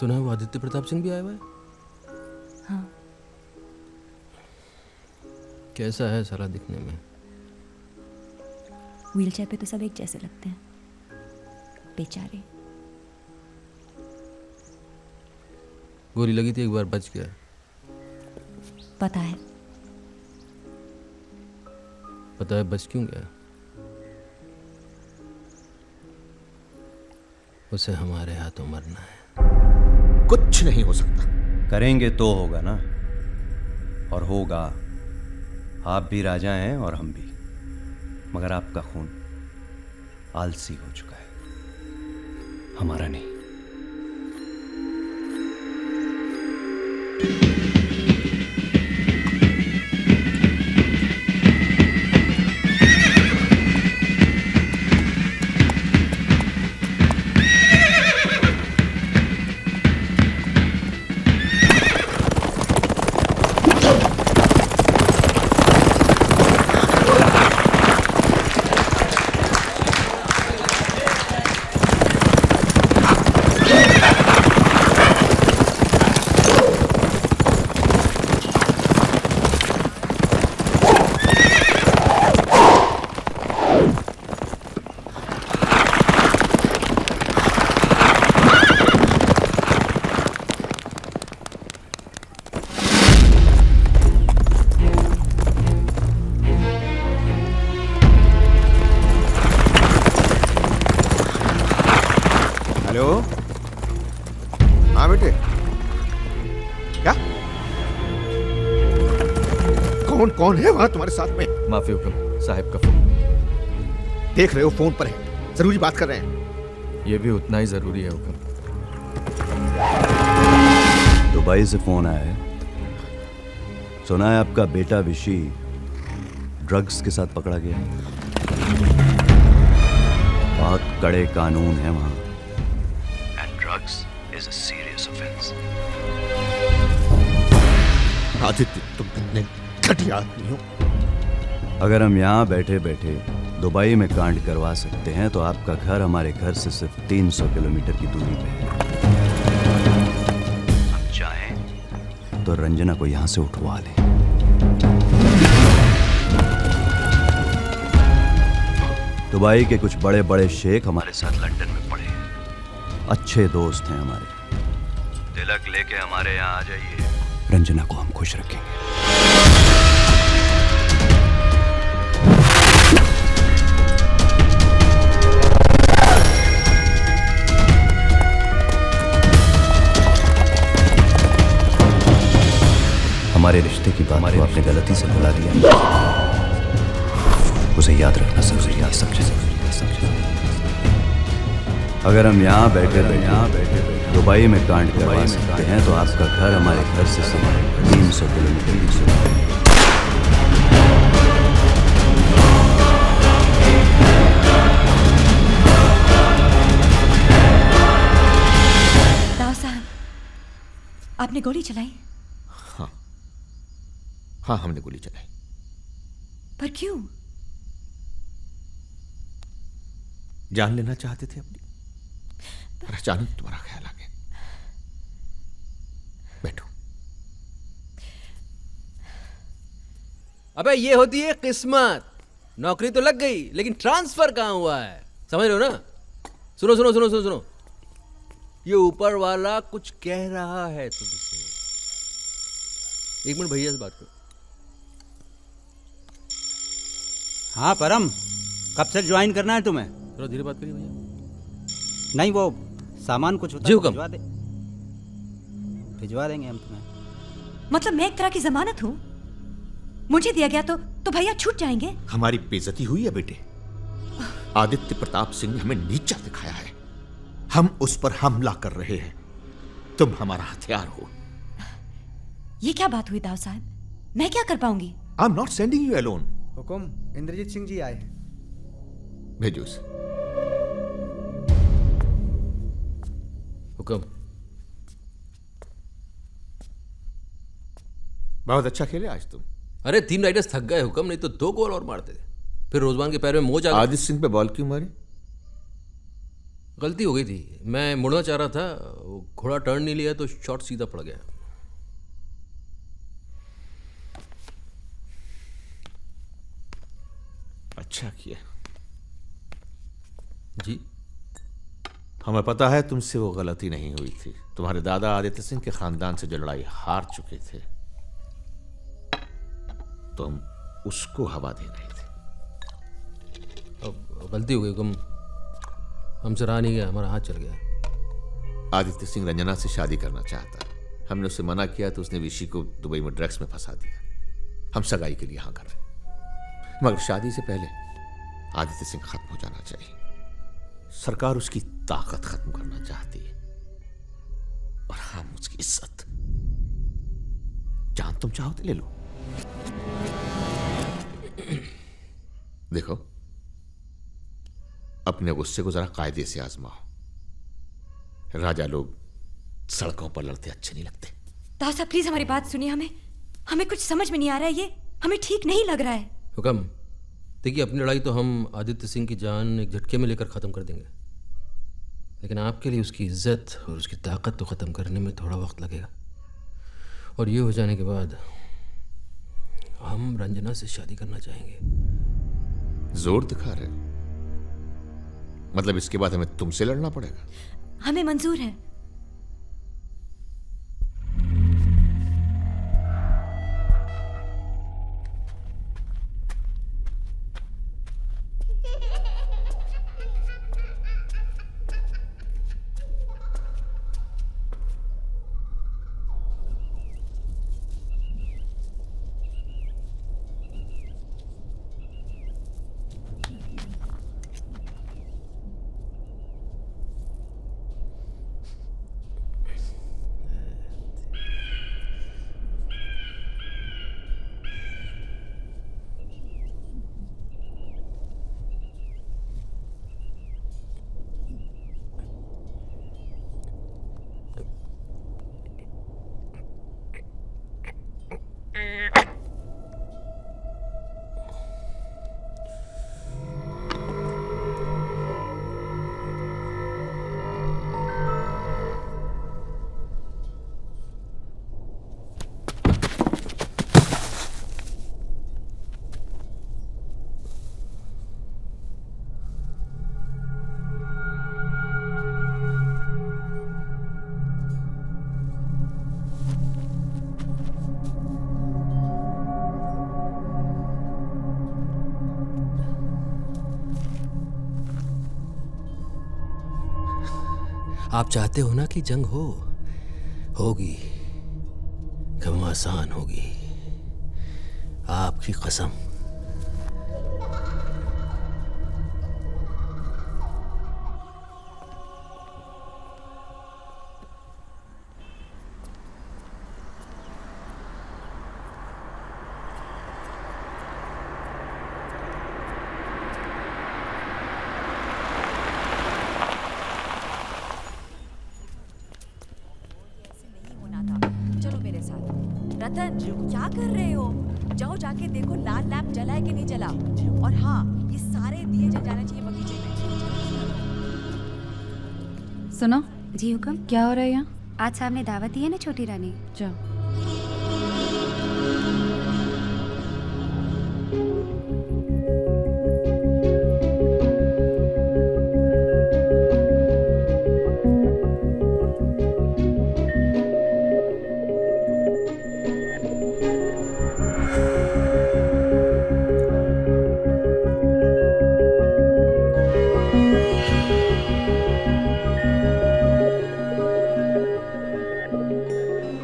सुना है वो आदित्य प्रताप सिंह भी आया हुआ है। हाँ। कैसा है साला दिखने में? व्हीलचेयर पे तो सब एक जैसे लगते हैं, बेचारे। गोली लगी थी, एक बार बच गया। पता है। पता है बच क्यों गया? उसे हमारे हाथों मरना है। कुछ नहीं हो सकता। करेंगे तो होगा ना, और होगा। आप भी राजा हैं और हम भी, मगर आपका खून आलसी हो चुका है, हमारा नहीं। कौन है वहां तुम्हारे साथ में? माफी हुक्म साहिब का फोन। देख रहे हो फोन पर है, जरूरी बात कर रहे हैं। ये भी उतना ही जरूरी है हुक्म। दुबई से फोन आया है, सुना है आपका बेटा विशी ड्रग्स के साथ पकड़ा गया। बहुत कड़े कानून है वहां, and drugs is a serious offence. Aditya, तुम कितने घटिया आदमी हो। अगर हम यहाँ बैठे बैठे दुबई में कांड करवा सकते हैं तो आपका घर हमारे घर से सिर्फ 300 किलोमीटर की दूरी पे है। हम चाहें तो रंजना को यहाँ से उठवा लें। दुबई के कुछ बड़े बड़े शेख हमारे साथ लंदन में पड़े हैं, अच्छे दोस्त हैं हमारे। तिलक लेके हमारे यहाँ आ जाइए, रंजना को हम खुश रखेंगे। हमारे रिश्ते की बात को आपने गलती से भुला दिया, उसे याद रखना जरूरी है। समझे? अगर हम यहाँ बैठे दुबई में कांड करवा सकते हैं तो आपका घर हमारे घर से 300 किलोमीटर की दूरी है। दाऊ साहब, आपने गोली चलाई? हाँ, हमने गोली चलाई। पर क्यों? जान लेना चाहते थे अपनी, पर अचानक तुम्हारा ख्याल आ गया। बैठो। अबे ये होती है किस्मत। नौकरी तो लग गई, लेकिन ट्रांसफर कहाँ हुआ है, समझ रहे हो ना? सुनो सुनो सुनो सुनो सुनो, ये ऊपर वाला कुछ कह रहा है तुमसे। एक मिनट भैया से बात करो। हाँ परम, कब से ज्वाइन करना है तुम्हें? थोड़ा धीरे बात करिए भैया। नहीं, वो सामान कुछ होता जी है हुक्म। भिजवा देंगे हम तुम्हें। मतलब मैं एक तरह की जमानत हूँ, मुझे दिया गया तो भैया छूट जाएंगे? हमारी बेइज्जती हुई है बेटे। आदित्य प्रताप सिंह ने हमें नीचा दिखाया है, हम उस पर हमला कर रहे हैं, तुम हमारा हथियार हो। ये क्या बात हुई दाऊ साहब, मैं क्या कर पाऊंगी? I am not sending you alone. हुकुम, इंद्रजीत सिंह जी आए। भेजो उसे। हुक्म। बहुत अच्छा खेले आज तुम। अरे 3 राइडर्स थक गए हुक्म, नहीं तो 2 गोल और मारते थे। फिर रोजवान के पैर में मोच आ गया। आदित्य सिंह पे बॉल क्यों मारी? गलती हो गई थी, मैं मुड़ना चाह रहा था, वो घोड़ा टर्न नहीं लिया तो शॉट सीधा पड़ गया। अच्छा किया। जी हमें पता है तुमसे वो गलती नहीं हुई थी। तुम्हारे दादा आदित्य सिंह के खानदान से जो लड़ाई हार चुके थे, तुम उसको हवा दे रहे थे। अब गलती हो गई हुक्म, हमसे रहा नहीं गया, हमारा हाथ चल गया। आदित्य सिंह रंजना से शादी करना चाहता। हमने उससे मना किया तो उसने विशी को दुबई में ड्रग्स में फंसा दिया। हम सगाई के लिए हाँ कर रहे, मगर शादी से पहले आदित्य सिंह खत्म हो जाना चाहिए। सरकार उसकी ताकत खत्म करना चाहती है और हम उसकी इज्जत। जान तुम चाहो तो ले लो। देखो, अपने गुस्से को जरा कायदे से आजमाओ। राजा लोग सड़कों पर लड़ते अच्छे नहीं लगते। दाऊ साहब प्लीज हमारी बात सुनिए, हमें कुछ समझ में नहीं आ रहा है, ये हमें ठीक नहीं लग रहा है। हुक्म, देखिए अपनी लड़ाई तो हम आदित्य सिंह की जान एक झटके में लेकर ख़त्म कर देंगे, लेकिन आपके लिए उसकी इज्जत और उसकी ताकत तो ख़त्म करने में थोड़ा वक्त लगेगा। और ये हो जाने के बाद हम रंजना से शादी करना चाहेंगे। जोर दिखा रहे, मतलब इसके बाद हमें तुमसे लड़ना पड़ेगा? हमें मंजूर है। आप चाहते हो ना कि जंग होगी, कम आसान होगी, आपकी कसम। रतन क्या कर रहे हो? जाओ जाके देखो लाल लैंप जला है कि नहीं जला। और हाँ, ये सारे दिए जल जाने चाहिए बगीचे में। सुनो जी हुक्म। क्या हो रहा है यहाँ? आज साहब ने दावत दी है ना छोटी रानी। जाओ।